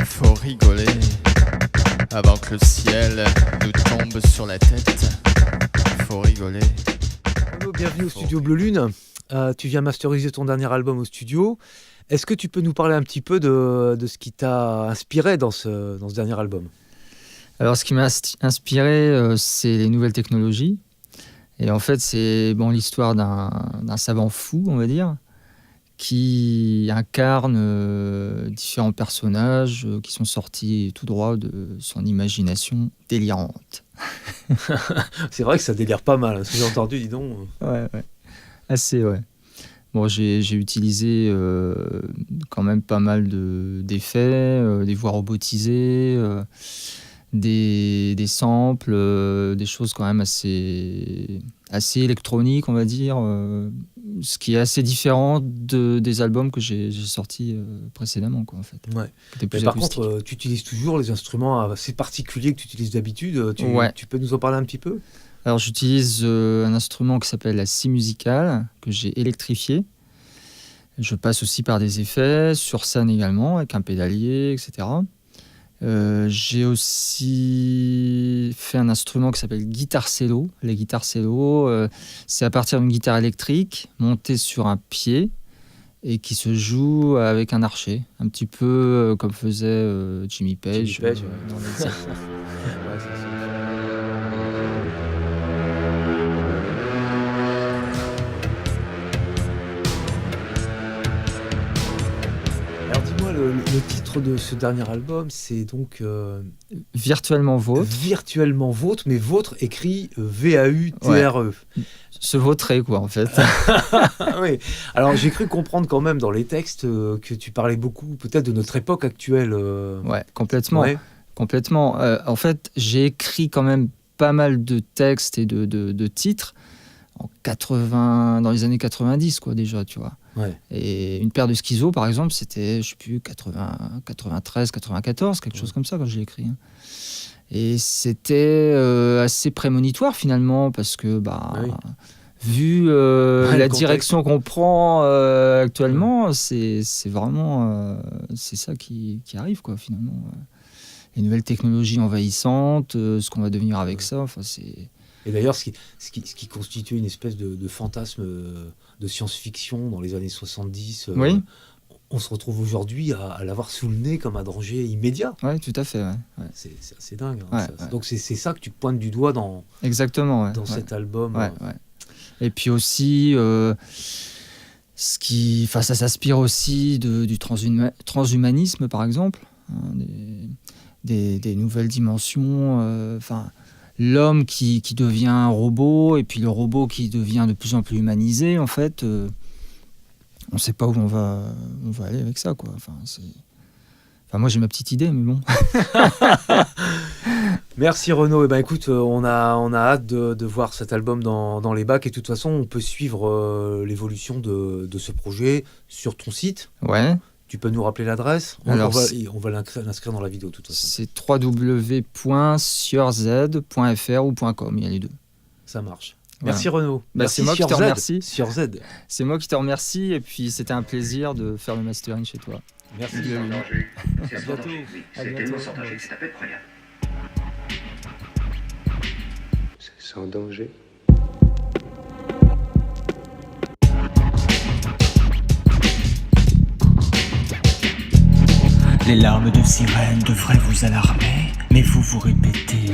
Faut rigoler, avant que le ciel nous tombe sur la tête. Faut rigoler. Hello, bienvenue au studio Bleu Lune. Tu viens masteriser ton dernier album au studio. Est-ce que tu peux nous parler un petit peu de ce qui t'a inspiré dans ce dernier album ? Alors, ce qui m'a inspiré, c'est les nouvelles technologies. Et en fait, c'est l'histoire d'un savant fou, on va dire, qui incarne différents personnages qui sont sortis tout droit de son imagination délirante. C'est vrai que ça délire pas mal, ce que j'ai entendu, dis donc. Ouais. Assez, ouais. Bon, j'ai utilisé quand même pas mal d'effets, des voix robotisées, des samples, des choses quand même assez électroniques, on va dire, ce qui est assez différent des albums que j'ai sortis précédemment, quoi, en fait. Ouais. Mais par contre, tu utilises toujours les instruments assez particuliers que tu utilises d'habitude. Tu peux nous en parler un petit peu ? Alors, j'utilise un instrument qui s'appelle la scie musicale, que j'ai électrifié. Je passe aussi par des effets, sur scène également, avec un pédalier, etc. J'ai aussi fait un instrument qui s'appelle guitare cello. Les guitares cello, c'est à partir d'une guitare électrique montée sur un pied et qui se joue avec un archet, un petit peu comme faisait Jimmy Page. Ouais. Dans les... Ouais, c'est ça. Le titre de ce dernier album, c'est donc Virtuellement Vôtre. Virtuellement Vôtre, mais Vôtre écrit V-A-U-T-R-E. Ouais. Se vautrer, quoi, en fait. Oui. Alors, j'ai cru comprendre quand même dans les textes que tu parlais beaucoup, peut-être, de notre époque actuelle. Ouais, complètement. Ouais. Complètement. En fait, j'ai écrit quand même pas mal de textes et de titres dans les années 90, quoi, déjà, tu vois. Ouais. Et Une paire de schizos, par exemple, c'était, je sais plus, 93, 94, quelque chose comme ça quand je l'ai écrit. Et c'était assez prémonitoire finalement, parce que vu la direction qu'on prend actuellement, c'est vraiment c'est ça qui arrive, quoi, finalement. Les nouvelles technologies envahissantes, ce qu'on va devenir avec ça, enfin c'est... Et d'ailleurs, ce qui constituait une espèce de fantasme de science-fiction dans les années 70, oui. On se retrouve aujourd'hui à l'avoir sous le nez comme un danger immédiat. Oui, tout à fait. Ouais. C'est assez dingue. Ouais. Donc c'est ça que tu pointes du doigt dans cet album. Ouais. Et puis aussi, ça s'aspire aussi du transhumanisme, par exemple, hein, des nouvelles dimensions. L'homme qui devient un robot, et puis le robot qui devient de plus en plus humanisé, en fait, on ne sait pas où on va aller avec ça, quoi. Moi, j'ai ma petite idée, mais bon. Merci Renaud. Écoute, on a hâte de voir cet album dans les bacs, et de toute façon, on peut suivre l'évolution de ce projet sur ton site. Ouais. Tu peux nous rappeler l'adresse ? On va l'inscrire dans la vidéo, de toute façon. C'est www.surzed.fr ou .com, il y a les deux. Ça marche. Voilà. Merci Renaud. Merci, c'est moi qui te remercie. Sur Z. C'est moi qui te remercie, et puis c'était un plaisir de faire le mastering chez toi. Merci. C'est sans danger. C'est À sans bientôt. danger. Oui, c'est tellement sans danger que c'est incroyable. C'est sans danger. Les larmes de sirène devraient vous alarmer, mais vous vous répétez.